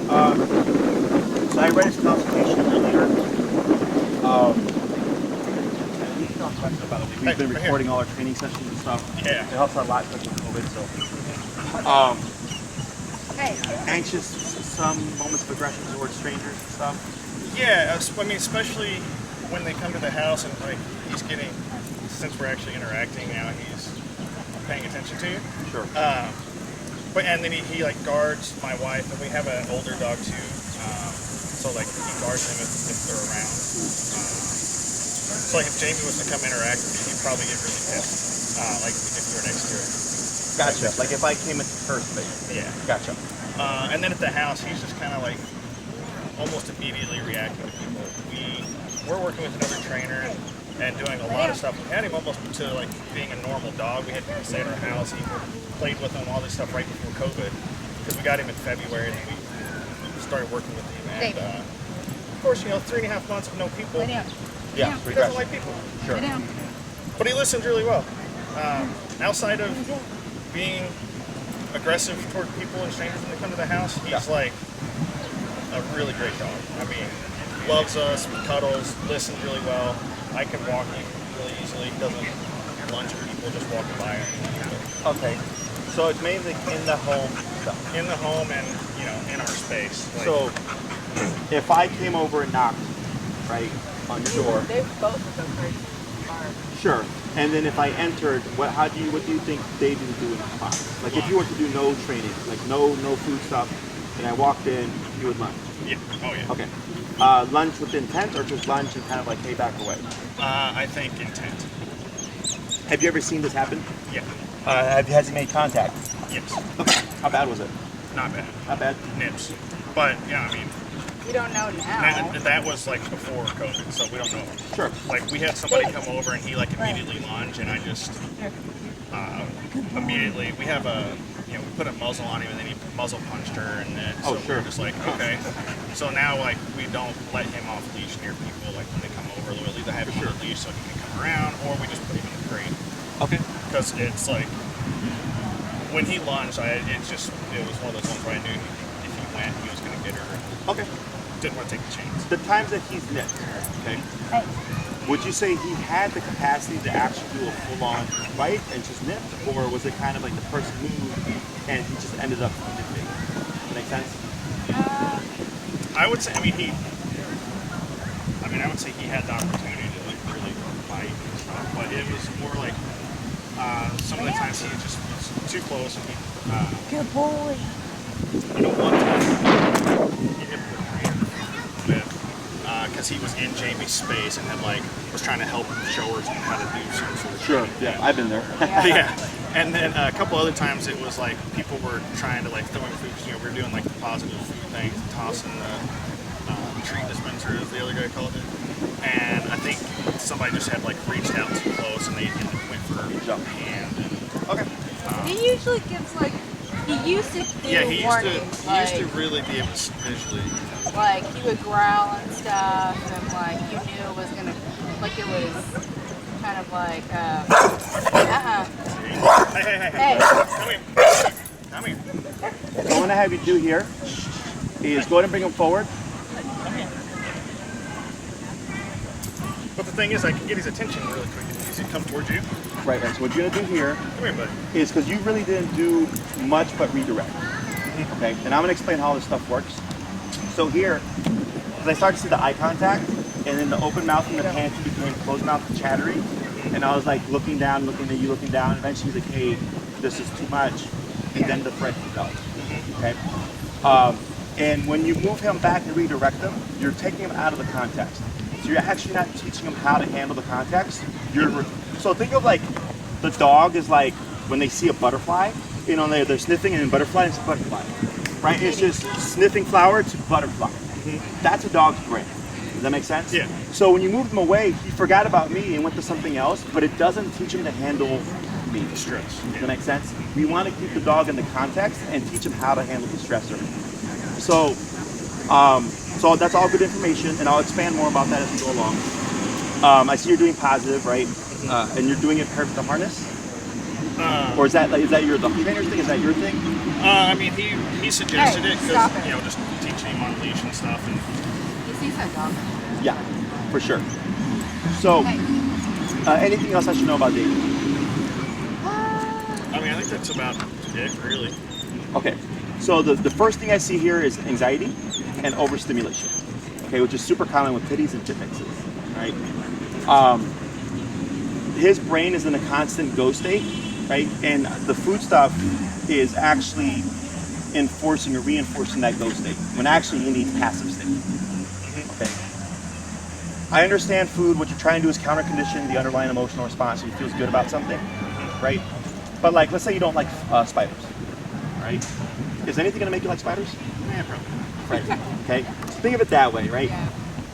So I read his consultation earlier. And we've been talking about it. We've been recording all our training sessions and stuff. Yeah. It helps out a lot, especially with COVID. So, anxious, some moments of aggression towards strangers and stuff. Yeah, I mean, especially when they come to the house and like he's getting, since we're actually interacting now, he's paying attention to you. Sure. But and then he like guards my wife, and we have an older dog too. So like he guards them if they're around. So like if Jamie was to come interact with me, he'd probably get really pissed. Like if you were next to her. Gotcha. Like if I came into her space. Yeah. Gotcha. And then at the house, he's just kind of like almost immediately reacting to people. We're working with another trainer and doing a lot of stuff. We had him almost to like being a normal dog. We had him stay at our house. He played with him, all this stuff right before COVID, because we got him in February and then we started working with him. And of course, 3.5 months of no people. Yeah. He doesn't like people. Sure. But he listens really well. Outside of being aggressive toward people and strangers when they come to the house, he's like a really great dog. I mean, loves us, cuddles, listens really well. I can walk him really easily. He doesn't lunge at people just walking by him. Okay. So it's mainly in the home stuff. In the home and, in our space. Like, so if I came over and knocked, right, on your door. They both of them pretty hard. Sure. And then if I entered, what do you think Davey would do in response? Like if you were to do no training, like no food stuff, and I walked in, you would lunge? Yeah. Oh yeah. Okay. Lunge with intent or just lunge and kind of like, hey, back away? I think intent. Have you ever seen this happen? Yeah. Has he made contact? Yes. Okay. How bad was it? Not bad. Not bad? Nips. But, yeah, I mean, we don't know now. that was like before COVID, so we don't know. Sure. Like we had somebody come over and he like immediately lunged, and I just immediately, we have we put a muzzle on him and then he muzzle punched her, and then so we're just like, okay. So now like we don't let him off leash near people, like when they come over. We'll either have him on a leash so he can come around, or we just put him in the crate. Okay. Because it's like when he lunged, it was one of those ones where I knew if he went, he was gonna get her. Okay. Didn't want to take the chance. The times that he's nipped, okay, would you say he had the capacity to actually do a full-on bite and just nip, or was it kind of like the first move and he just ended up nipping? Does that make sense? I would say, I would say he had the opportunity to like really bite and stuff, but it was more like some of the times he just was too close and he. Good boy. One time he nipped because he was in Jamie's space and had was trying to help show her how to do some sort of Sure. Yeah, I've been there. Yeah. And then a couple other times it was like people were trying to throw in food. We were doing the positive food things, tossing the treat dispenser, as the other guy called it. And I think somebody just had reached out too close and they went for her hand. And, he usually gives he used to do warnings. He used to really be able to visually. He would growl and stuff, and you knew it was gonna, it was kind of Hey. Come here. So what I'm gonna have you do here is go ahead and bring him forward. But the thing is, I can get his attention really quick if he come towards you. Right. So what you're gonna do here is, because you really didn't do much but redirect. Okay. And I'm gonna explain how this stuff works. So here, as I start to see the eye contact, and then the open mouth and the pantry became closed mouth and chattery, and I was looking down, looking at you, looking down, and eventually he's like, hey, this is too much, and then the threat develops. Okay. And when you move him back and redirect him, you're taking him out of the context. So you're actually not teaching him how to handle the context. So think of the dog is when they see a butterfly, they're sniffing and then butterfly, it's a butterfly. Right? It's just sniffing flower to butterfly. That's a dog's brain. Does that make sense? Yeah. So when you moved him away, he forgot about me and went to something else, but it doesn't teach him to handle me. Stress. Does that make sense? We want to keep the dog in the context and teach him how to handle the stressor. So, so that's all good information, and I'll expand more about that as we go along. I see you're doing positive, right? And you're doing it paired with the harness? Or is that your dog trainer's thing? Is that your thing? I mean, he suggested Hey, it stop because it. just teaching him on leash and stuff. And He sees that dog. Yeah, for sure. So, Hey. anything else I should know about Davey? I mean, I think that's about it, really. Okay, so the first thing I see here is anxiety and overstimulation. Okay, which is super common with pitties and pit mixes, right? His brain is in a constant go state, right? And the food stuff is actually enforcing or reinforcing that go state when actually he needs passive state. Okay. I understand food. What you're trying to do is counter condition the underlying emotional response so he feels good about something, right? But like, let's say you don't like spiders, right? Is anything gonna make you like spiders? Yeah, probably. Right. Okay. So think of it that way, right? Yeah.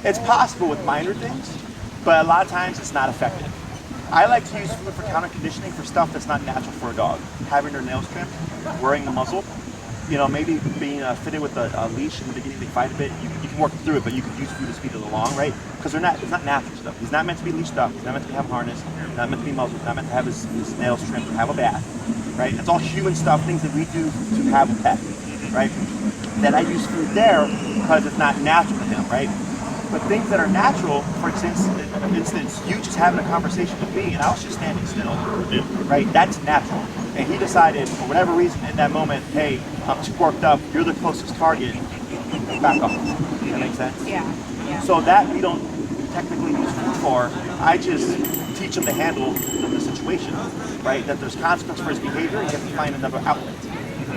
It's possible with minor things, but a lot of times it's not effective. I like to use food for counter conditioning for stuff that's not natural for a dog. Having their nails trimmed, wearing the muzzle, maybe being fitted with a leash in the beginning, they fight a bit. You can work through it, but you can use food to speed it along, right? Because it's not natural stuff. He's not meant to be leashed up. He's not meant to have a harness. He's not meant to be muzzled. He's not meant to have his nails trimmed or have a bath, right? It's all human stuff, things that we do to have a pet, right? That I use food there because it's not natural to him, right? But things that are natural, for instance, you just having a conversation with me and I was just standing still, right? That's natural. And he decided, for whatever reason, in that moment, hey, I'm too worked up, you're the closest target, back off. Does that make sense? Yeah. Yeah. So that we don't technically use food for, I just teach him to handle the situation, right? That there's consequence for his behavior and you have to find another outlet,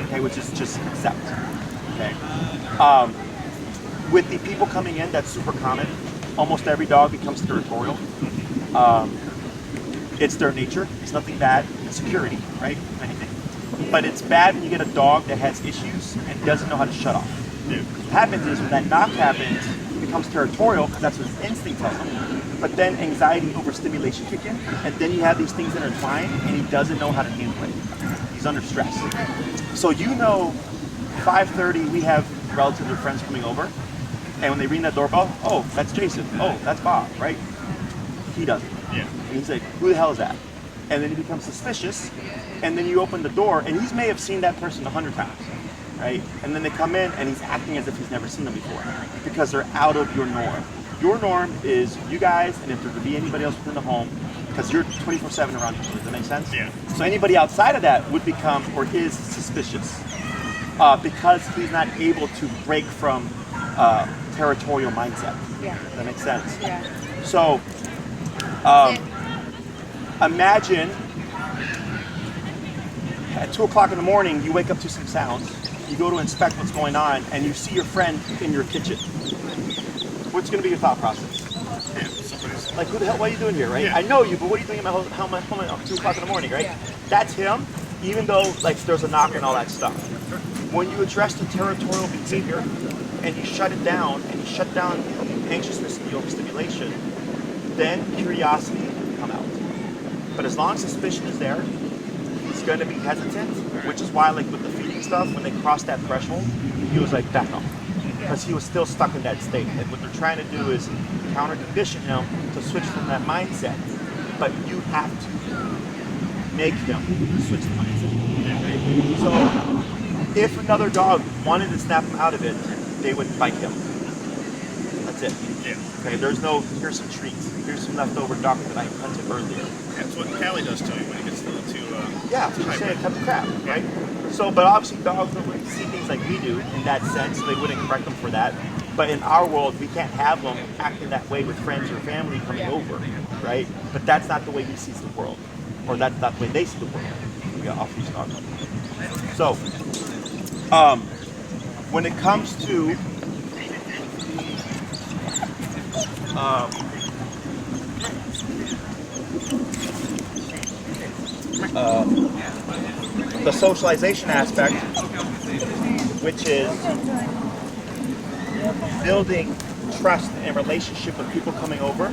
okay, which is just accept, okay? With the people coming in, that's super common. Almost every dog becomes territorial. It's their nature. It's nothing bad. It's security, right? Anything. But it's bad when you get a dog that has issues and doesn't know how to shut off. Yeah. What happens is when that knock happens, he becomes territorial because that's what his instinct tells him. But then anxiety, overstimulation kick in, and then you have these things intertwined, and he doesn't know how to handle it. He's under stress. So 5:30, we have relatives or friends coming over. And when they ring that doorbell, oh, that's Jason. Oh, that's Bob, right? He doesn't. Yeah. And he's like, who the hell is that? And then he becomes suspicious. And then you open the door, and he may have seen that person 100 times, right? And then they come in, and he's acting as if he's never seen them before because they're out of your norm. Your norm is you guys, and if there could be anybody else within the home, because you're 24/7 around each other. Does that make sense? Yeah. So anybody outside of that would become or is suspicious because he's not able to break from territorial mindset. Yeah. Does that make sense? Yeah. So imagine at 2 o'clock in the morning, you wake up to some sounds, you go to inspect what's going on, and you see your friend in your kitchen. What's going to be your thought process? Yeah, somebody's. Like, who the hell, what are you doing here, right? Yeah. I know you, but what are you doing at my home at 2 o'clock in the morning, right? Yeah. That's him, even though like there's a knock and all that stuff. When you address the territorial behavior and you shut it down and you shut down the anxiousness and the overstimulation, then curiosity can come out. But as long as suspicion is there, he's going to be hesitant, which is why like with the feeding stuff, when they crossed that threshold, he was like, back off. Because he was still stuck in that state. And what they're trying to do is counter condition him to switch from that mindset. But you have to make him switch the mindset. So if another dog wanted to snap him out of it, they would bite him. That's it. Yeah. Okay, there's no, here's some treats. Here's some leftover duck that I hunted earlier. That's what Callie does to me when he gets a little too. Yeah, to say cut the crap, right? So, but obviously dogs don't really see things like we do in that sense, so they wouldn't correct them for that. But in our world, we can't have them acting that way with friends or family coming over, right? But that's not the way he sees the world, or that's not the way they see the world. We got off these dogs. So, when it comes to the socialization aspect, which is building trust and relationship with people coming over,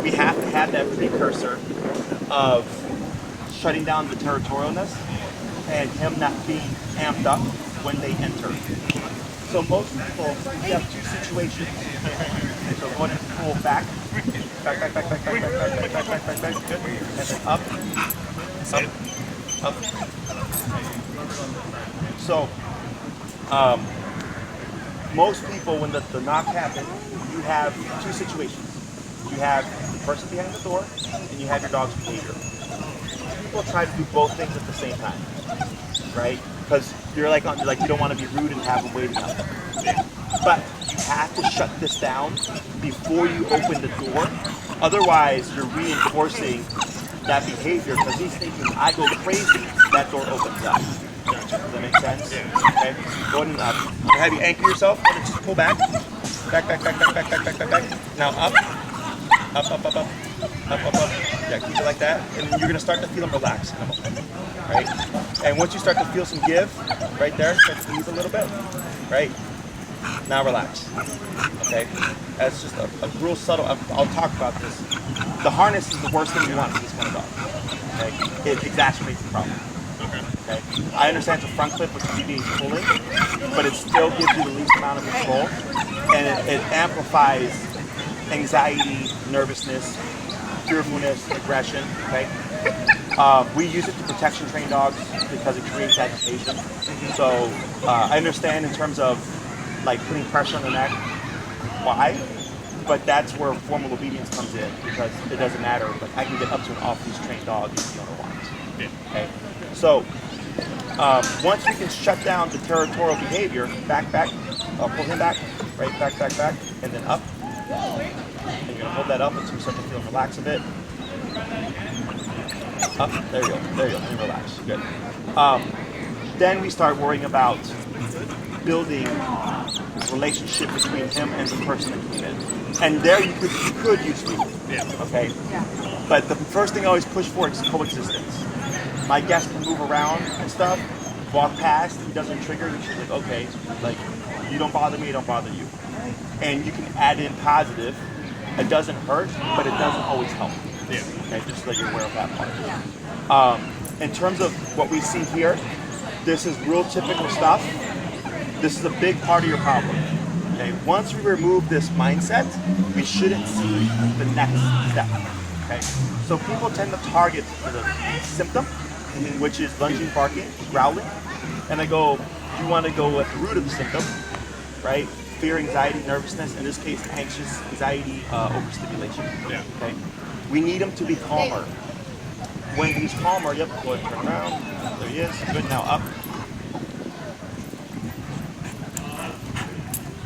we have to have that precursor of shutting down the territorialness and him not being amped up when they enter. So most people, we have two situations. So go ahead and pull back. Back, good. And then up. Up. So, most people, when the knock happens, you have two situations. You have the person behind the door, and you have your dog's behavior. People try to do both things at the same time, right? Because you're like you don't want to be rude and have them waiting up. But you have to shut this down before you open the door. Otherwise, you're reinforcing that behavior because he's thinking, I go crazy, that door opens up. Does that make sense? Okay. Go ahead and up. Have you anchor yourself and then just pull back. Back. Now up. Up. Yeah, keep it like that. And you're going to start to feel them relax in a moment. Right? And once you start to feel some give, right there, start to ease a little bit. Right? Now relax. Okay? That's just a real subtle, I'll talk about this. The harness is the worst thing you want for this kind of dog. Okay? It exacerbates the problem. Okay. I understand it's a front clip with TV pulling, but it still gives you the least amount of control, and it amplifies anxiety, nervousness, fearfulness, aggression. Okay. We use it to protection train dogs because it creates agitation. So I understand in terms of like putting pressure on the neck, why? But that's where formal obedience comes in because it doesn't matter. Like I can get up to an off-leash trained dog if the owner wants. Okay. So once we can shut down the territorial behavior, back, pull him back, right, back, and then up. And you're gonna hold that up until you start to feel him relax a bit. Up, there you go, and relax, good. Then we start worrying about building relationship between him and the person that came in. And there you could use me, okay? Yeah. But the first thing I always push for is coexistence. My guest can move around and stuff, walk past, he doesn't trigger, and she's like, okay, like, you don't bother me, I don't bother you. And you can add in positive. It doesn't hurt, but it doesn't always help. Okay, just so that you're aware of that part. In terms of what we see here, this is real typical stuff. This is a big part of your problem. Okay, once we remove this mindset, we shouldn't see the next step. Okay, so people tend to target the symptom, which is lunging, barking, growling, and I go, you want to go at the root of the symptom, right? Fear, anxiety, nervousness, in this case, anxious, anxiety, overstimulation. Okay, we need him to be calmer. When he's calmer, go ahead and turn around. There he is. Good. Now up.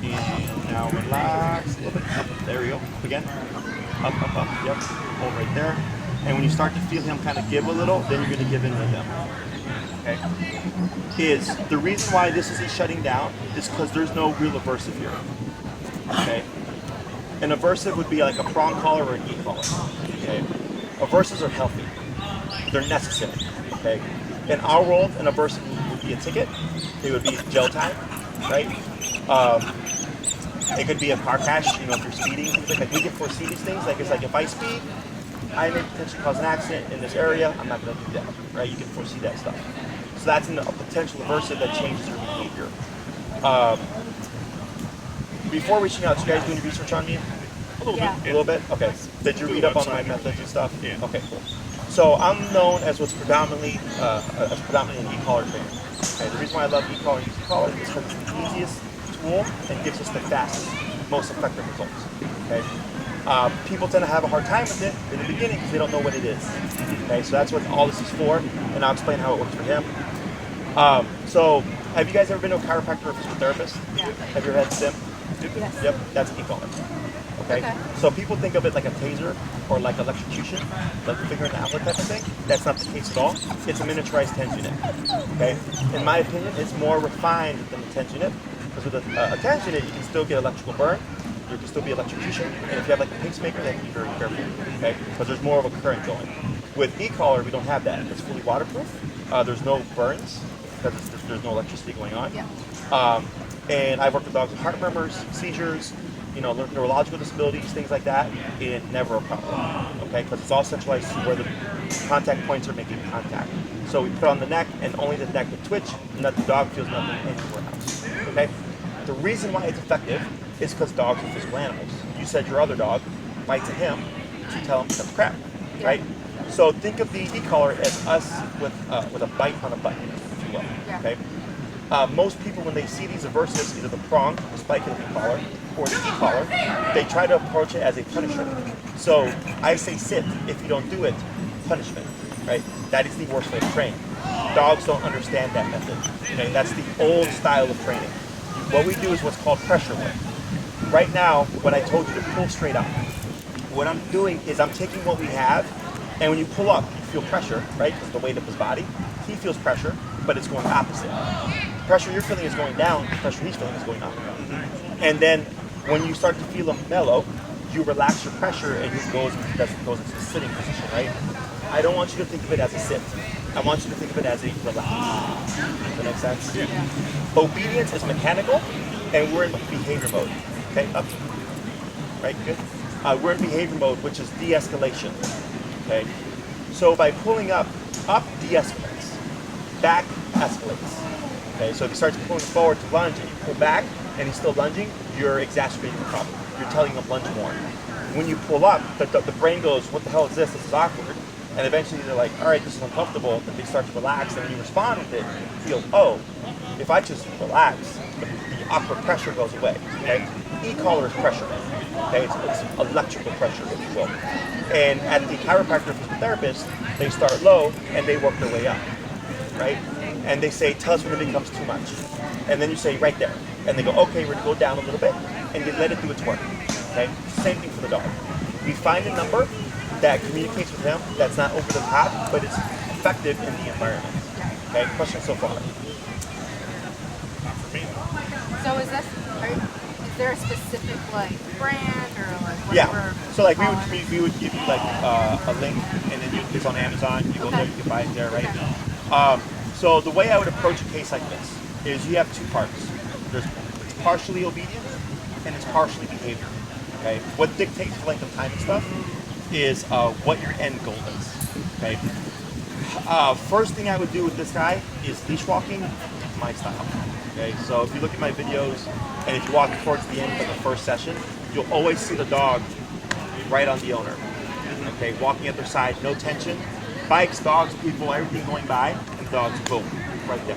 And now relax a little bit. Up. There we go. Up again. Up. Yep. Hold right there. And when you start to feel him kind of give a little, then you're going to give in with him. Okay. The reason why this isn't shutting down is because there's no real aversive here. Okay. An aversive would be like a prong collar or an e-collar. Okay. Aversives are healthy. They're necessary. Okay. In our world, an aversive would be a ticket. It would be jail time, right? It could be a car crash, if you're speeding, things like we can foresee these things. Like it's like if I speed, I may potentially cause an accident in this area, I'm not going to do that, right? You can foresee that stuff. So that's a potential aversive that changes your behavior. Before reaching out, you guys doing your research on me? A little bit. Okay. Did you read up on my methods and stuff? Yeah. Okay, cool. So I'm known as what's predominantly an e-collar trainer. Okay. The reason why I love e-collar and use e-collar is because it's the easiest tool and gives us the fastest, most effective results. Okay. People tend to have a hard time with it in the beginning because they don't know what it is. Okay, so that's what all this is for, and I'll explain how it works for him. So, have you guys ever been to a chiropractor or physical therapist? Yeah. Have you ever had STEM? Yes. Yep, that's e-collar. Okay? So people think of it like a taser or like electrocution, like finger in the apple type of thing. That's not the case at all. It's a miniaturized TENS unit. Okay? In my opinion, it's more refined than the TENS unit because with a TENS unit, you can still get electrical burn. There can still be electrocution, and if you have like a pacemaker, then be very careful, okay? Because there's more of a current going. With e-collar, we don't have that. It's fully waterproof. There's no burns because there's no electricity going on. Yeah. And I've worked with dogs with heart murmurs, seizures, neurological disabilities, things like that, and never a problem, okay? Because it's all centralized to where the contact points are making contact. So we put it on the neck, and only the neck would twitch, and that the dog feels nothing anywhere else, okay? The reason why it's effective is because dogs are physical animals. You said your other dog bites at him to tell him to crap, right? So think of the e-collar as us with a bite on a button, if you will. Yeah. Okay. Most people, when they see these aversives, either the prong, the spike of the collar, or the e-collar, they try to approach it as a punishment. So I say sit. If you don't do it, punishment. Right? That is the worst way to train. Dogs don't understand that method. Okay? That's the old style of training. What we do is what's called pressure work. Right now, what I told you to pull straight up. What I'm doing is I'm taking what we have, and when you pull up, you feel pressure, right? Because the weight of his body. He feels pressure, but it's going opposite. The pressure you're feeling is going down, the pressure he's feeling is going up. And then when you start to feel him mellow, you relax your pressure and he goes into the sitting position, right? I don't want you to think of it as a sit. I want you to think of it as a relax. Does that make sense? Yeah. Obedience is mechanical, and we're in behavior mode. Okay, up. Right, good. We're in behavior mode, which is de-escalation. Okay, so by pulling up de-escalates, back escalates. Okay, so if he starts pulling forward to lunge and you pull back and he's still lunging, you're exacerbating the problem. You're telling him lunge more. When you pull up, the brain goes, what the hell is this? This is awkward. And eventually they're like, all right, this is uncomfortable. Then they start to relax, and when you respond with it, you feel, oh, if I just relax, the awkward pressure goes away. Okay? E-collar is pressure. Okay, it's electrical pressure, if you will. And at the chiropractor or physical therapist, they start low and they work their way up, right? And they say, tell us when it becomes too much. And then you say, right there. And they go, okay, we're gonna go down a little bit, and you let it do its work. Okay? Same thing for the dog. We find a number that communicates with him that's not over the top, but it's effective in the environment. Okay? Question so far? Not for me. So is there a specific like brand or like whatever? Yeah. So like we would give you like a link, and then it's on Amazon. You go there, you can buy it there, right? Okay. So the way I would approach a case like this is you have two parts. It's partially obedience and it's partially behavior. Okay. What dictates the length of time and stuff is what your end goal is. Okay. First thing I would do with this guy is leash walking, my style. Okay. So if you look at my videos and if you walk towards the end of the first session, you'll always see the dog right on the owner. Okay. Walking at their side, no tension. Bikes, dogs, people, everything going by, and the dogs, boom, right there.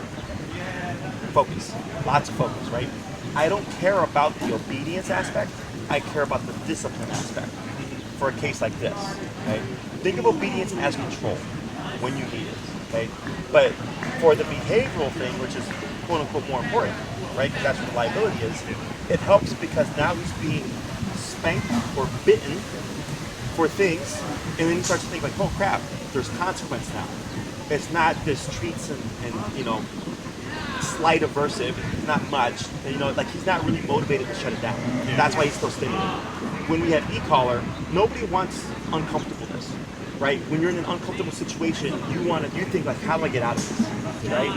Focus, lots of focus, right? I don't care about the obedience aspect, I care about the discipline aspect for a case like this, okay? Think of obedience as control when you need it, okay? But for the behavioral thing, which is quote unquote more important, right? Because that's what the liability is, it helps because now he's being spanked or bitten for things, and then he starts to think like, oh crap, there's consequence now. It's not this treats and you know, slight aversive, it's not much, and, you know, like he's not really motivated to shut it down. Yeah. That's why he's still stimulated. When we have e-collar, nobody wants uncomfortableness, right? When you're in an uncomfortable situation, you think like, how do I get out of this, right?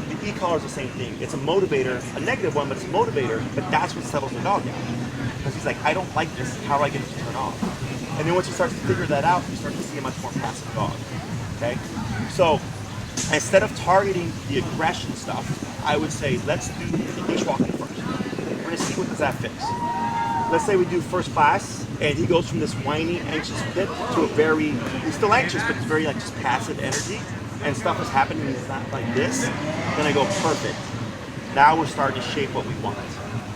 The e-collar is the same thing. It's a motivator, a negative one, but it's a motivator, but that's what settles the dog down. Because he's like, I don't like this, how do I get it to turn off? And then once you start to figure that out, you start to see a much more passive dog, okay? So instead of targeting the aggression stuff, I would say, let's do the leash walking first. We're gonna see what does that fix. Let's say we do first class, and he goes from this whiny, anxious pit to a very, he's still anxious, but it's very like just passive energy, and stuff is happening, and it's not like this. Then I go, perfect. Now we're starting to shape what we want,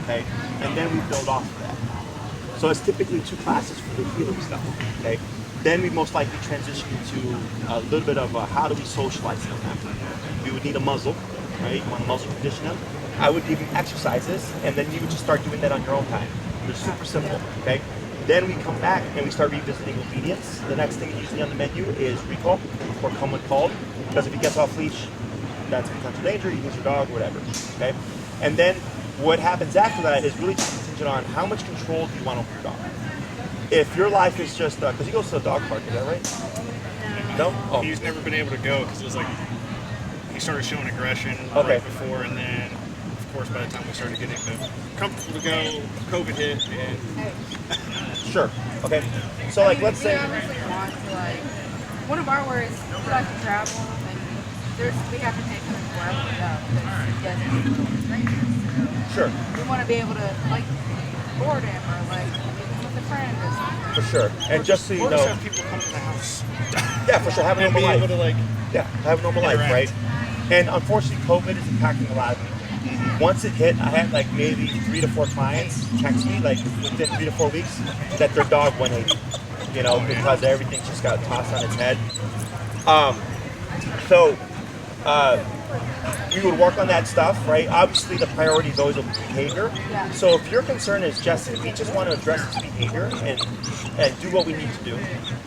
okay? And then we build off of that. So it's typically 2 classes for the healing stuff, okay? Then we most likely transition into a little bit of how do we socialize them after. We would need a muzzle, right? You want to muzzle condition them. I would give you exercises, and then you would just start doing that on your own time. They're super simple, okay? Then we come back and we start revisiting obedience. The next thing usually on the menu is recall or come when called, because if he gets off leash, that's a potential danger, you lose your dog, whatever, okay? And then what happens after that is really just contingent on how much control do you want over your dog. If your life is just, because he goes to the dog park, is that right? No? Oh. He's never been able to go because it was like, he started showing aggression right before, and then, of course, by the time we started getting comfortable to go, COVID hit, and... Sure, okay. So like, let's say... We honestly want to like, one of our worries, we like to travel, and we have to take him wherever we go, because he doesn't know strangers. Sure. We want to be able to, like, board him, or like, give him with a friend. For sure. And just so you Or know, just have people come to the house. yeah, for sure, have a And normal be life. able to like, Yeah, have a normal life, interact. right? And unfortunately, COVID is impacting a lot of people. Once it hit, I had like maybe 3 to 4 clients text me like within 3 to 4 weeks that their dog went 80, you know, because everything just got tossed on its head. So we would work on that stuff, right? Obviously, the priority is always with behavior. Yeah. So if your concern is just, we just want to address this behavior and do what we need to do,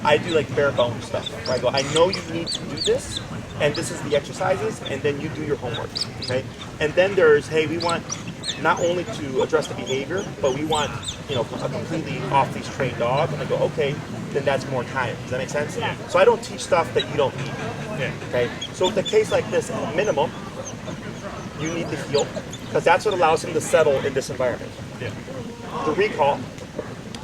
I do like bare bones stuff. Where I go, I know you need to do this, and this is the exercises, and then you do your homework, okay? And then there's, hey, we want not only to address the behavior, but we want, you know, a completely off-leash trained dog. And I go, okay, then that's more time. Does that make sense? Yeah. So I don't teach stuff that you don't need. yeah. Okay, so with a case like this, at a minimum, you need the heel, because that's what allows him to settle in this environment. Yeah. The recall,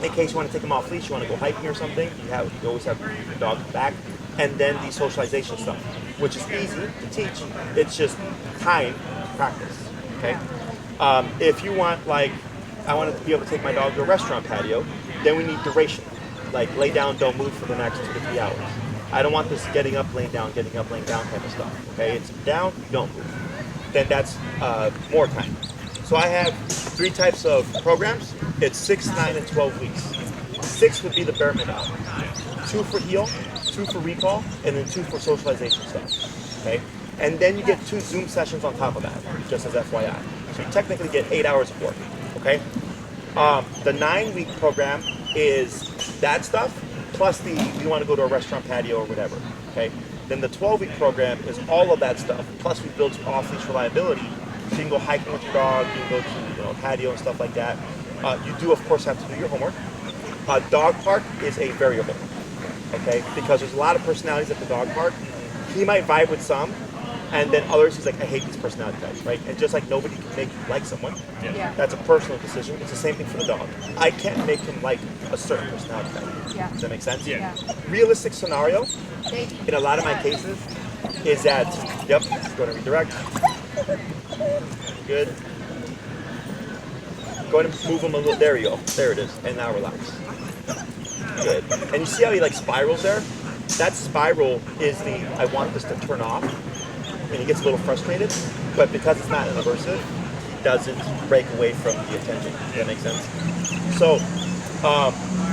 in case you want to take him off leash, you want to go hiking or something, you always have your dog back, and then the socialization stuff, which is easy to teach. It's just time to practice. Okay, if you want, like, I want to be able to take my dog to a restaurant patio, then we need duration, like lay down, don't move for the next 2 to 3 hours. I don't want this getting up, laying down type of stuff. Okay, it's down, don't move. Then that's more time. So I have 3 types of programs. It's 6, 9, and 12 weeks. 6 would be the bare minimum. 2 for heel, 2 for recall, and then 2 for socialization stuff. Okay, and then you get 2 Zoom sessions on top of that, just as FYI. So you technically get 8 hours of work. Okay, the 9-week program is that stuff plus you want to go to a restaurant patio or whatever. Okay. Then the 12-week program is all of that stuff. Plus, we build off-leash reliability, so you can go hiking with your dog, you can go to, you know, patio and stuff like that. You do, of course, have to do your homework. Dog park is a variable, okay? Because there's a lot of personalities at the dog park. He might vibe with some, and then others, he's like, I hate these personality types, right? And just like nobody can make you like someone, Yeah. that's a personal decision. It's the same thing for the dog. I can't make him like a certain personality type. Yeah. Does that make sense? Yeah. Realistic scenario, Davey. in a lot of my cases, is that, yep, go to redirect. Good. Go ahead and move him a little, there you go, there it is, and now relax. Good. And you see how he like spirals there? That spiral is I want this to turn off, and he gets a little frustrated, but because it's not an aversive, he doesn't break away from the attention. Does that make sense? So,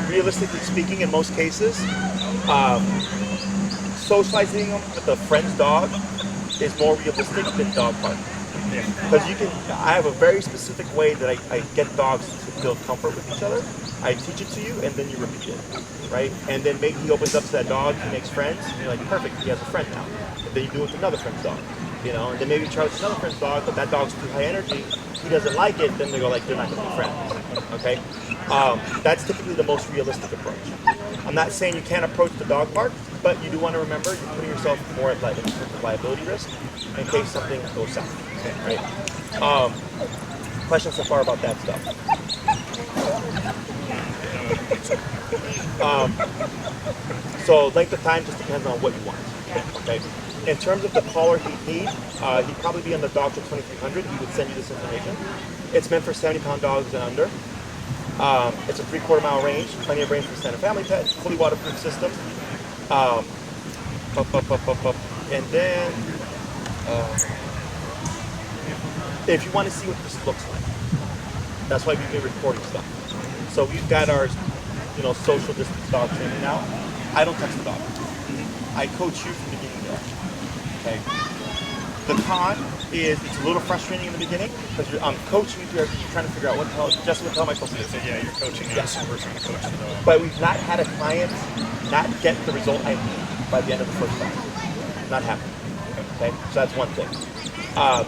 realistically speaking, in most cases, socializing him with a friend's dog is more realistic than dog park. Because I have a very specific way that I get dogs to build comfort with each other. I teach it to you, and then you repeat it, right? And then maybe he opens up to that dog, he makes friends, and you're like, perfect, he has a friend now. And then you do it with another friend's dog, you know? And then maybe you try with another friend's dog, but that dog's too high energy, he doesn't like it, then they go like, they're not gonna be friends, okay? That's typically the most realistic approach. I'm not saying you can't approach the dog park, but you do want to remember you're putting yourself more at in terms of liability risk in case something goes south, right? Questions so far about that stuff? So length of time just depends on what you want. Okay. In terms of the collar he'd need, he'd probably be on the Doctor 2300. He would send you this information. It's meant for 70-pound dogs and under. It's a 3/4 mile range, plenty of range for standard family pet, fully waterproof system. And then, if you want to see what this looks like, that's why we've been recording stuff. So we've got our, social distance dog training now. I don't touch the dog. I coach you from beginning to end. Okay. The con is it's a little frustrating in the beginning because I'm coaching you through everything. You're trying to figure out what the hell am I supposed to do? Yeah, you're coaching us. We're trying to coach the dog. But we've not had a client not get the result I need by the end of the first time. Not happening. Okay, so that's one thing.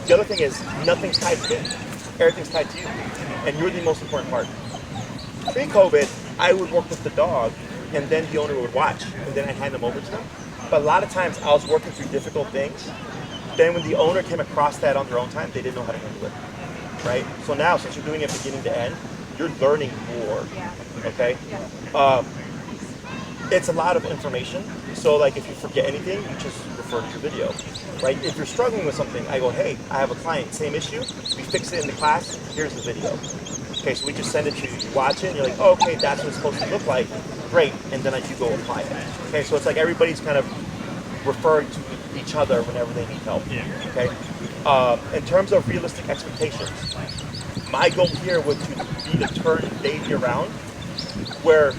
The other thing is nothing's tied to him. Everything's tied to you, and you're the most important part. Pre-COVID, I would work with the dog, and then the owner would watch, and then I'd hand them over to them. But a lot of times, I was working through difficult things. Then when the owner came across that on their own time, they didn't know how to handle it, right? So now, since you're doing it beginning to end, you're learning more, okay? It's a lot of information. So like if you forget anything, you just refer to your video, right? If you're struggling with something, I go, hey, I have a client, same issue. We fix it in the class, here's the video. Okay, so we just send it to you. You watch it, and you're like, oh, okay, that's what it's supposed to look like. Great, and then you go apply it. Okay, so it's like everybody's kind of referring to each other whenever they need help. Yeah. Okay. In terms of realistic expectations, my goal here was to be to turn Davey around, where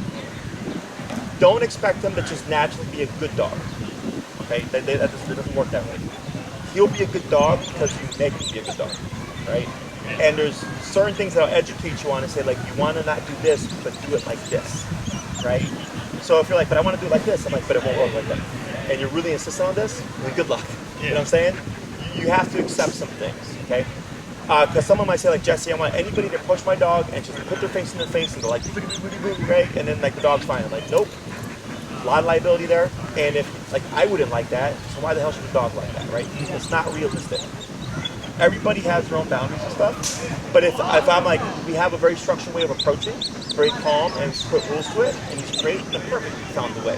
don't expect him to just naturally be a good dog. Okay, that doesn't work that way. He'll be a good dog because you make him be a good dog, right? And there's certain things that I'll educate you on and say, like, you want to not do this, but do it like this, right? So if you're like, but I want to do it like this, I'm like, but it won't work like that. And you're really insistent on this, then good luck. You know what I'm saying? You have to accept some things, okay? Because someone might say, like, Jesse, I want anybody to push my dog and just put their face in their face and go like, right? And then like the dog's fine. I'm like, nope. A lot of liability there. And if, like, I wouldn't like that, so why the hell should a dog like that, right? It's not realistic. Everybody has their own boundaries and stuff. But if I'm like, we have a very structured way of approaching, very calm, and put rules to it, and he's great, then perfect, he found the way,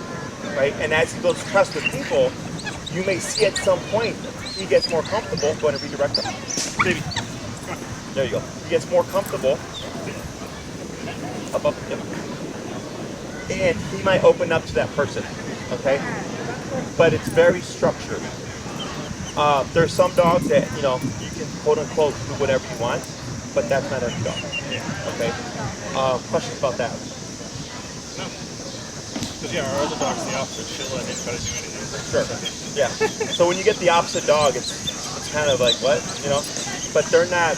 right? And as he builds trust with people, you may see at some point he gets more comfortable. Go ahead and redirect him. Davey. There you go. He gets more comfortable. Up, yep. And he might open up to that person, okay? But it's very structured. There's some dogs that, you know, you can quote unquote do whatever you want, but that's not every dog. Okay? Questions about that? No. Because yeah, our other dog's the opposite. She'll let anybody do anything. Sure. Yeah. So when you get the opposite dog, it's kind of like, what? You know? But they're not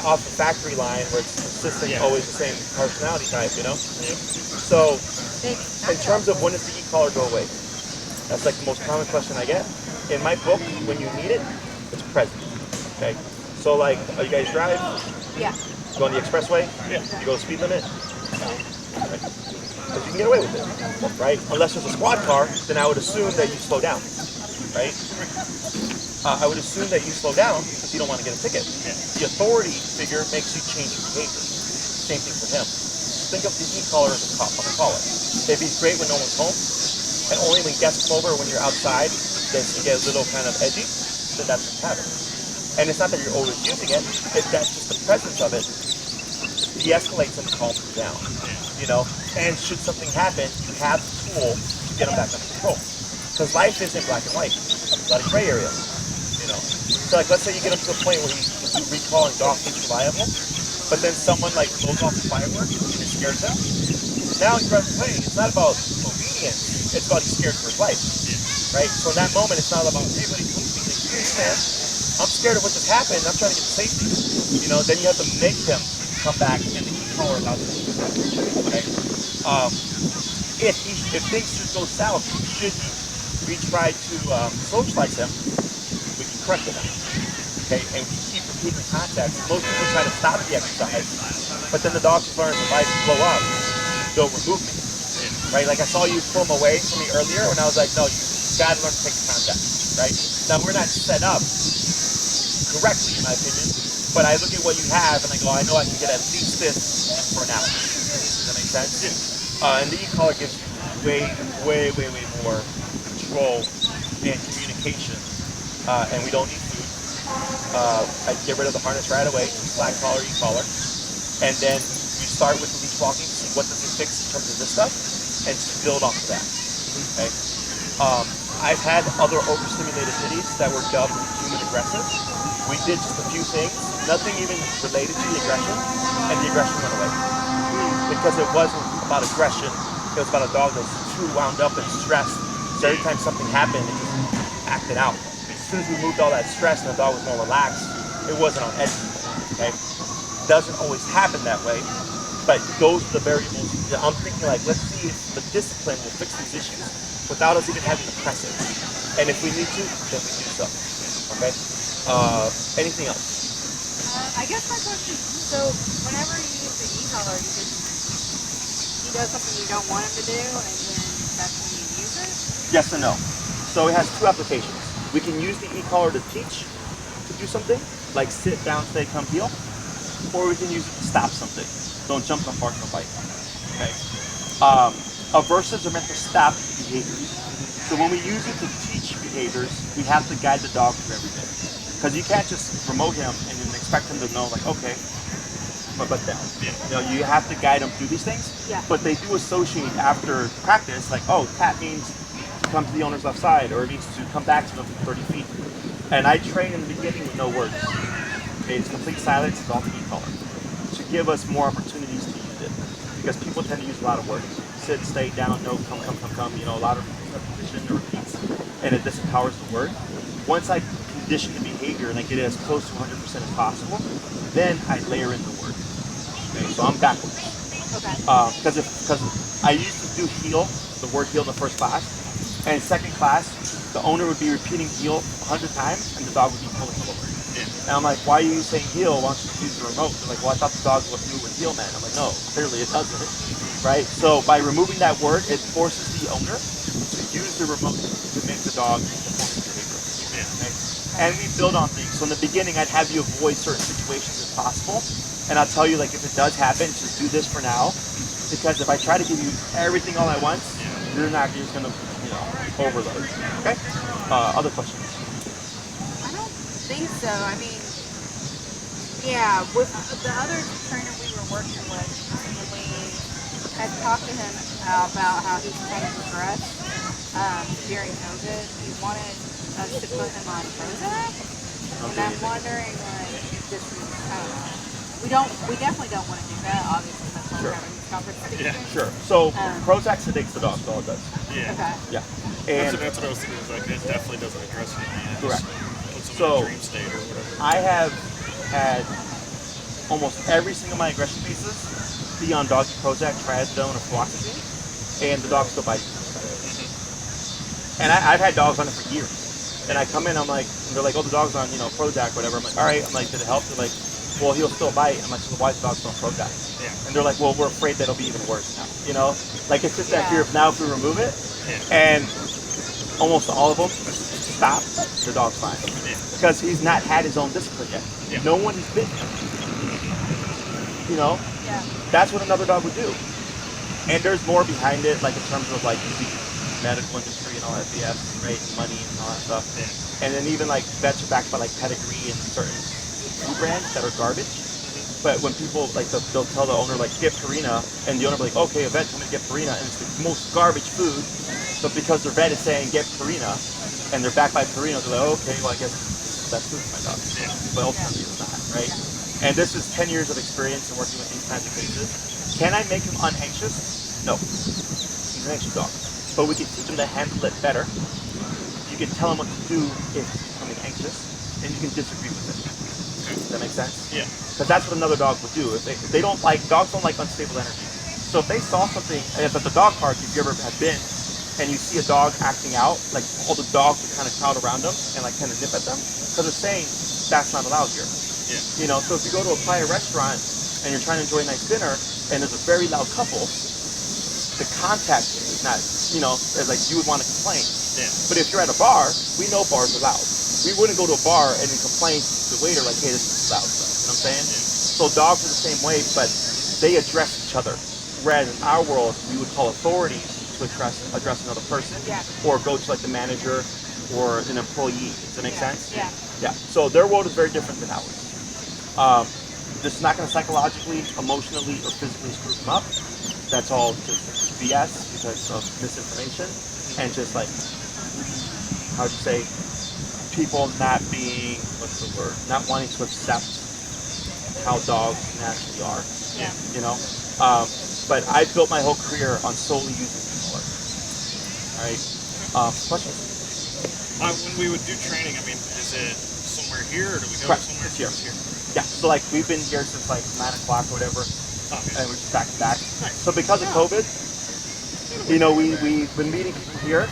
off the factory line where it's consistent, always the same personality type, you know? So in terms of when does the e-collar go away? That's like the most common question I get. In my book, when you need it, it's present. Okay? So like, you guys drive? Yeah. You go on the expressway? Yeah. You go speed limit? Right. Because you can get away with it, right? Unless there's a squad car, then I would assume that you slow down, right? I would assume that you slow down because you don't want to get a ticket. The authority figure makes you change your behavior. Same thing for him. Think of the e-collar as a cop on the collar. If he's great when no one's home, and only when guests come over, when you're outside, does he get a little kind of edgy, then that's the pattern. And it's not that you're always using it, it's that just the presence of it de-escalates and calms him down, you know? And should something happen, you have the tool to get him back under control. Because life isn't black and white. There's a lot of gray areas, you know? So like, let's say you get him to a point where he's recalling dog is reliable, but then someone like blows off the fireworks and it scares him. Now he runs away. It's not about obedience, it's about he's scared for his life. Right? So in that moment, it's not about, hey, buddy, come to me. Like, hey, man, I'm scared of what just happened. I'm trying to get to safety. You know, then you have to make him come back, and the e-collar allows him to do that. Okay? If things should go south, should we try to socialize him, we can correct him. Okay? And we keep repeating contact. Most people try to stop the exercise, but then the dogs just learn if I blow up, they'll remove me. Right? Like I saw you pull him away from me earlier, and I was like, no, you gotta learn to take the contact, right? Now we're not set up correctly, in my opinion, but I look at what you have and I go, I know I can get at least this for an hour. Does that make sense? And the e-collar gives you way more control and communication, and we don't need food. I get rid of the harness right away, slack collar, e-collar, and then we start with the leash walking to see what does it fix in terms of this stuff, and build off of that. Okay. I've had other overstimulated pitties that were dubbed human aggressive. We did just a few things, nothing even related to the aggression, and the aggression went away. Because it wasn't about aggression, it was about a dog that was too wound up and stressed. So every time something happened, it just acted out. As soon as we moved all that stress and the dog was more relaxed, it wasn't on edge. Okay? Doesn't always happen that way, but those are the variables. I'm thinking like, let's see if the discipline will fix these issues without us even having to press it. And if we need to, then we do so. Okay? Anything else? I guess my question, so whenever you use the e-collar, he does something you don't want him to do, and then that's when you use it? Yes and no. So it has two applications. We can use the e-collar to teach to do something, like sit down, stay, come, heel, or we can use it to stop something. Don't jump, don't bark, don't bite. Okay? Aversives are meant to stop behaviors. So when we use it to teach behaviors, we have to guide the dog through everything. Because you can't just promote him and then expect him to know, like, okay, my butt down. Yeah. You know, you have to guide them through these things. Yeah. But they do associate after practice, like, oh, cat means to come to the owner's left side, or it means to come back to them from 30 feet. And I train in the beginning with no words. Okay, it's complete silence, it's all the e-collar. To give us more opportunities to use it. Because people tend to use a lot of words. Sit, stay, down, no, come, you know, a lot of repetition or repeats. And it disempowers the word. Once I condition the behavior and I get it as close to 100% as possible, then I layer in the word. Okay, so I'm backwards. Okay. Because I used to do heel, the word heel in the first class, and in second class, the owner would be repeating heel 100 times, and the dog would be pulling all over. And I'm like, why are you saying heel? Why don't you just use the remote? They're like, well, I thought the dog knew what heel meant. I'm like, no, clearly it doesn't, right? So by removing that word, it forces the owner to use the remote to make the dog perform its behavior. Okay? And we build on things. So in the beginning, I'd have you avoid certain situations if possible. And I'll tell you, like, if it does happen, just do this for now. Because if I try to give you everything all at once, you're just going to, you know, overload. Okay? Other questions? I don't think so. I mean, yeah, with the other trainer we were working with, when we had talked to him about how he's kind of progressed during COVID, he wanted us to put him on Prozac. And I'm wondering, like, if this is, I don't know. We definitely don't want to do that, obviously. That's why we're having this conversation. Yeah, sure. So Prozac sedates the dog, that's all it does. Yeah. Okay. Yeah. And That's what I was thinking. Is like, it definitely doesn't address it. Correct. Puts them So, in a dream state or whatever. I have had almost every single of my aggression cases be on doggy Prozac, trazodone, or fluoxetine, and the dog still bites. And I've had dogs on it for years. And I come in, I'm like, and they're like, oh, the dog's on, you know, Prozac, whatever. I'm like, all right. I'm like, did it help? They're like, well, he'll still bite. I'm like, so why is the dog still on Prozac? Yeah. And they're like, well, we're afraid that it'll be even worse now. You know, like it's just that fear of now if we remove it, and almost all of them stop, the dog's fine. Because he's not had his own discipline yet. Yeah. No one has bitten him. You know, that's what another dog would do. And there's more behind it, like in terms of like the medical industry and all that BS, right? Money and all that stuff. And then even like vets are backed by like Pedigree and certain food brands that are garbage. But when people like they'll tell the owner like get Purina, and the owner will be like, okay, a vet told me to get Purina, and it's the most garbage food. But because their vet is saying get Purina, and they're backed by Purina, they're like, okay, well I guess that's food for my dog. But ultimately it's not, right? And this is 10 years of experience in working with these kinds of cases. Can I make him unanxious? No. He's an anxious dog. But we can teach him to handle it better. You can tell him what to do if he's becoming anxious, and you can disagree with it. Does that make sense? Yeah. Because that's what another dog would do. If they don't like, dogs don't like unstable energy. So if they saw something, if at the dog park, if you ever have been, and you see a dog acting out, like all the dogs would kind of crowd around them and like kind of nip at them, because they're saying that's not allowed here. Yeah. You know, so if you go to a private restaurant and you're trying to enjoy a nice dinner, and there's a very loud couple, the contact is not, you know, like you would want to complain. Yeah. But if you're at a bar, we know bars are loud. We wouldn't go to a bar and then complain to the waiter like, hey, this is loud stuff. You know what I'm saying? So dogs are the same way, but they address each other. Whereas in our world, we would call authorities to address another person, or go to like the manager or an employee. Does that make sense? Yeah. Yeah. So their world is very different than ours. This is not going to psychologically, emotionally, or physically screw them up. That's all just BS because of misinformation and just like, how'd you say, people not being, what's the word, not wanting to accept how dogs naturally are. Yeah. You know? But I built my whole career on solely using color. All right. Questions? When we would do training, I mean, is it somewhere here or do we go Correct. somewhere? It's here. Yeah. So like we've been here since like 9 o'clock or whatever, and we're just back to back. So because of COVID, you know, we've been meeting people here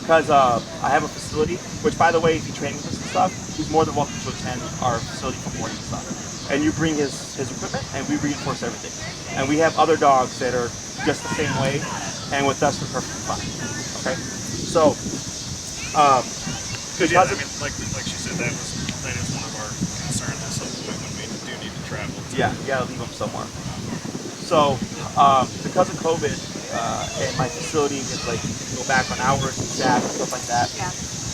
because I have a facility, which by the way, if you train with us and stuff, he's more than welcome to attend our facility for morning stuff. And you bring his equipment, and we reinforce everything. And we have other dogs that are just the same way, and with us, we're perfectly fine. Okay? So, Because yeah, I mean, like she said, that is one of our concerns at some point when we do need to travel. Yeah, you gotta leave them somewhere. So, because of COVID, and my facility is like, go back on hours and staff and stuff like that,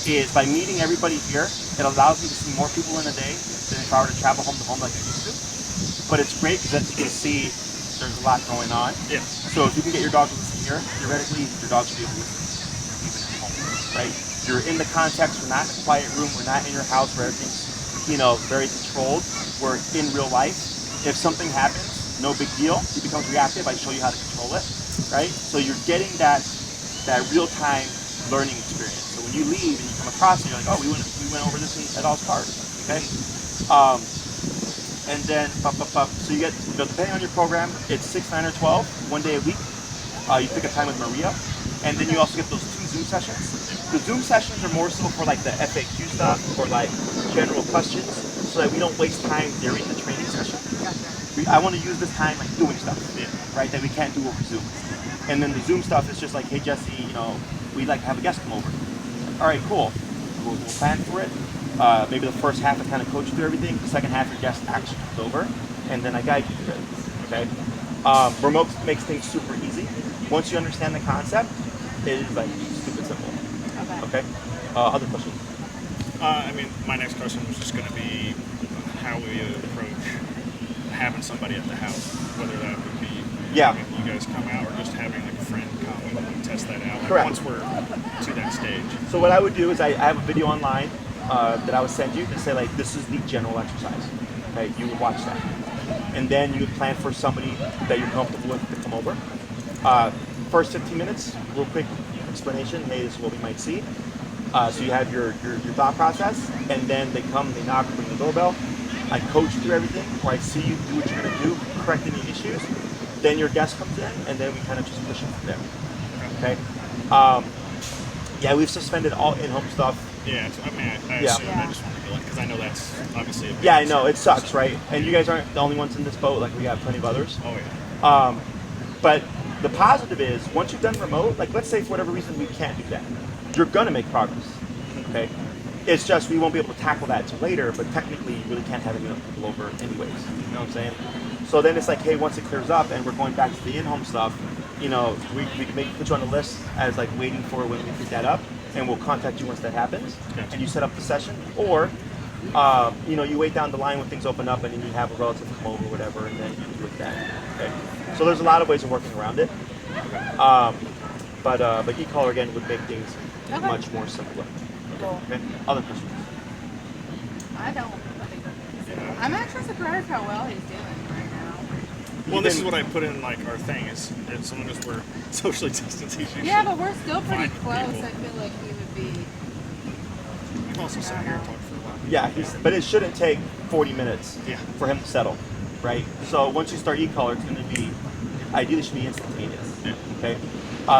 is by meeting everybody here, it allows me to see more people in a day than if I were to travel home to home like I used to. but it's great because as you can see, there's a lot going on. Yeah. So if you can get your dog to listen here, theoretically, your dog should be able to listen even at home, right? You're in the context, we're not in a quiet room, we're not in your house where everything's, you know, very controlled. We're in real life. If something happens, no big deal. He becomes reactive, I show you how to control it, right? So you're getting that real-time learning experience. So when you leave and you come across it, you're like, oh, we went over this at All's Cars, okay? And then, so you get, depending on your program, it's 6, 9, or 12, 1 day a week. You pick a time with Maria, and then you also get those 2 Zoom sessions. The Zoom sessions are more so for like the FAQ stuff or like general questions, so that we don't waste time during the training session. I want to use this time like doing stuff, right, that we can't do over Zoom. And then the Zoom stuff is just like, hey Jesse, you know, we'd like to have a guest come over. All right, cool. We'll plan for it. Maybe the first half I kind of coach you through everything. The second half your guest actually comes over, and then I guide you through it. Okay. Remote makes things super easy. Once you understand the concept, it is like stupid simple. Okay. Other questions? I mean, my next question was just going to be how we approach having somebody at the house, whether that would be having you guys come out or just having like a friend come and test that out. Like, correct. Once we're to that stage. So what I would do is I have a video online that I would send you to say like, this is the general exercise. Okay, you would watch that, and then you would plan for somebody that you're comfortable with to come over. First 15 minutes, real quick explanation. Hey, this is what we might see. So you have your thought process, and then they come, they knock, ring the doorbell. I coach you through everything, or I see you do what you're going to do, correct any issues. Then your guest comes in, and then we kind of just push it from there. Okay. Yeah, we've suspended all in-home stuff. Yeah, I mean, I assume. I just want to be like, because I know that's obviously a big I know it sucks, right? And you guys aren't the only ones in this boat. Like we got plenty of others. Oh yeah. But the positive is, once you've done remote, like let's say for whatever reason we can't do that, you're gonna make progress. Okay. It's just we won't be able to tackle that until later, but technically you really can't have any other people over anyways. You know what I'm saying? So then it's like, hey, once it clears up and we're going back to the in-home stuff, you know, we can put you on the list as like waiting for when we pick that up, and we'll contact you once that happens, and you set up the session, or you know, you wait down the line when things open up and then you have a relative come over or whatever, and then you do it then. Okay. So there's a lot of ways of working around it. But e-collar again would make things much more simpler. Cool. Okay. Other questions? I don't. I'm actually surprised how well he's doing right now. Well, this is what I put in like our thing is as long as we're socially distanced, he's usually Yeah, but we're still pretty fine close. people. I feel like he would be. We can also sit here and talk for a while. Yeah, but it shouldn't take 40 minutes Yeah. for him to settle, right? So once you start e-collar, it's going to be, ideally should be instantaneous. Yeah. Okay.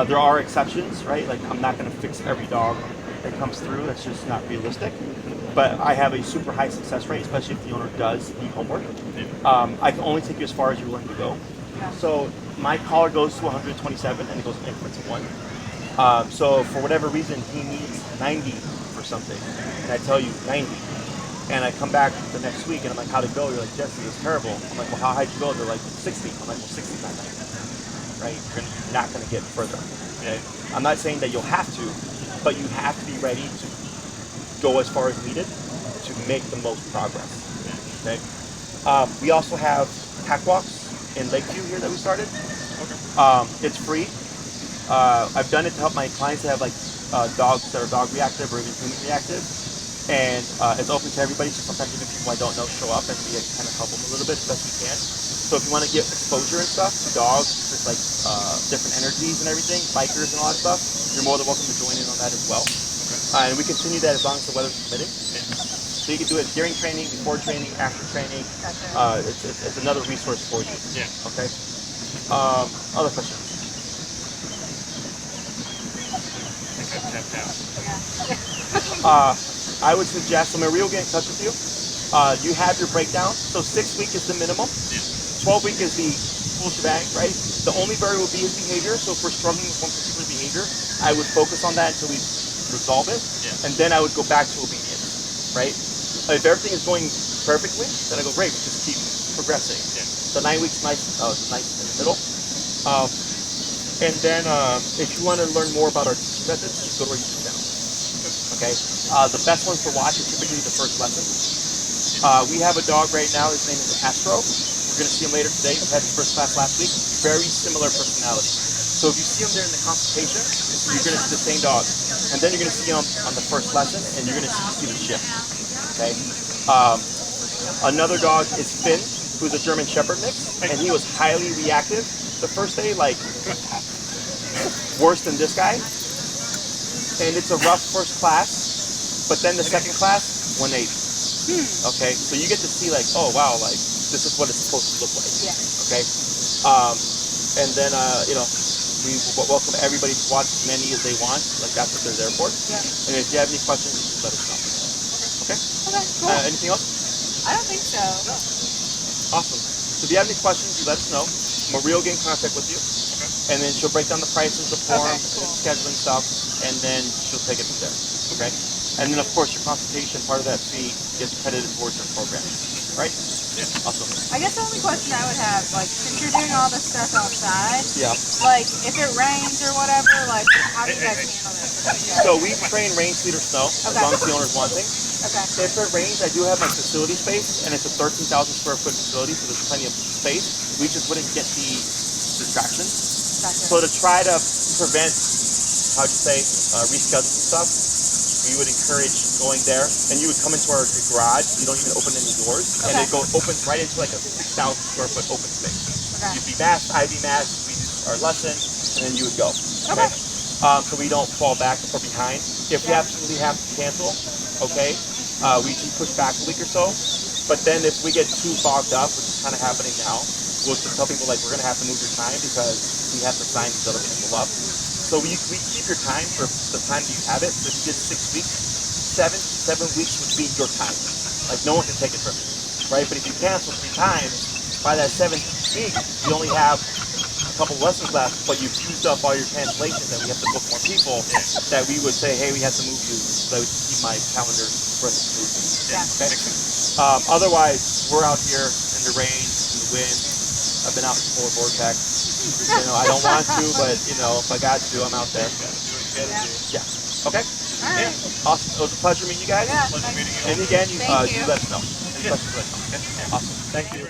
There are exceptions, right? Like I'm not going to fix every dog that comes through. That's just not realistic. But I have a super high success rate, especially if the owner does the homework. I can only take you as far as you're willing to go. So my collar goes to 127 and it goes in increments of 1. So for whatever reason he needs 90 for something, and I tell you 90, and I come back the next week and I'm like, how'd it go? You're like, Jesse, it was terrible. I'm like, well, how high did you go? They're like 60. I'm like, well, 60's not 90, right? You're not going to get further. Okay? I'm not saying that you'll have to, but you have to be ready to go as far as needed to make the most progress. Okay. We also have hack walks in Lakeview here that we started. It's free. I've done it to help my clients that have like dogs that are dog reactive or even human reactive, and it's open to everybody. So sometimes even people I don't know show up, and we kind of help them a little bit as best we can. So if you want to get exposure and stuff to dogs, just like different energies and everything, bikers and all that stuff, you're more than welcome to join in on that as well. And we continue that as long as the weather's permitting. So you can do it during training, before training, after training. It's another resource for you. Yeah. Okay. Other questions? I think I've tapped out. I would suggest, so Maria will get in touch with you. You have your breakdown. So 6 week is the minimum. 12 week is the full shebang, right? The only variable will be his behavior. So if we're struggling with one particular behavior, I would focus on that until we resolve it, and then I would go back to obedience, right? If everything is going perfectly, then I go, great, we just keep progressing. The 9 weeks nice in the middle. And then if you want to learn more about our teaching methods, just go to our YouTube channel. Okay? The best ones to watch is typically the first lesson. We have a dog right now, his name is Astro. We're You're going to see them later today. We had the first class last week. Very similar personality. So if you see them during the consultation, you're going to see the same dog. And then you're going to see them on the first lesson, and you're going to see the shift. Okay. Another dog is Finn, who's a German Shepherd mix, and he was highly reactive the first day, like worse than this guy. And it's a rough first class, but then the second class, 180. Okay, so you get to see like, oh wow, like this is what it's supposed to look like. Yeah. Okay, and then we welcome everybody to watch as many as they want. Like that's what they're there for. Yeah. And if you have any questions, you just let us know. Okay. Okay. Cool. Anything else? I don't think so. No. Awesome. So if you have any questions, you let us know. Maria will get in contact with you. And then she'll break down the prices, the form, Cool. scheduling stuff, and then she'll take it from there. Okay? And then, of course, your consultation, part of that fee gets credited towards your program. Right? Yeah. Awesome. I guess the only question I would have, like, since you're doing all this stuff outside, Yeah. like, if it rains or whatever, like, how do you guys handle this? So we train rain, sleet, or snow, as long as the owner's wanting. Okay. If it rains, I do have my facility space, and it's a 13,000 square foot facility, so there's plenty of space. We just wouldn't get the distractions. Gotcha. So to try to prevent, how'd you say, rescheduling stuff, we would encourage going there, and you would come into our garage. You don't even open any doors, and it opens right into like a 6,000 square foot open space. Okay. You'd be masked, I'd be masked. We do our lesson, and then you would go. Okay. So we don't fall back or behind. If we absolutely have to cancel, okay, we can push back a week or so. But then if we get too fogged up, which is kind of happening now, we'll just tell people like we're gonna have to move your time because we have to sign these other people up. So we keep your time for the time that you have it. So if you did 6 weeks, seven weeks would be your time. Like no one can take it from you, right? But if you cancel 3 times, by that 7th week, you only have a couple lessons left, but you've used up all your cancellations and we have to book more people that we would say, hey, we have to move you so that we can keep my calendar for us to move you. Yeah. Okay? Otherwise, we're out here in the rain, in the wind. I've been out in the polar vortex. You know, I don't want to, but you know, if I got to, I'm out there. Yeah. Okay. All right. Awesome. It was a pleasure meeting you guys. Yeah. Pleasure meeting you. And again, you Thank you. let us know. Any questions, let us know. Okay. Awesome. Thank you.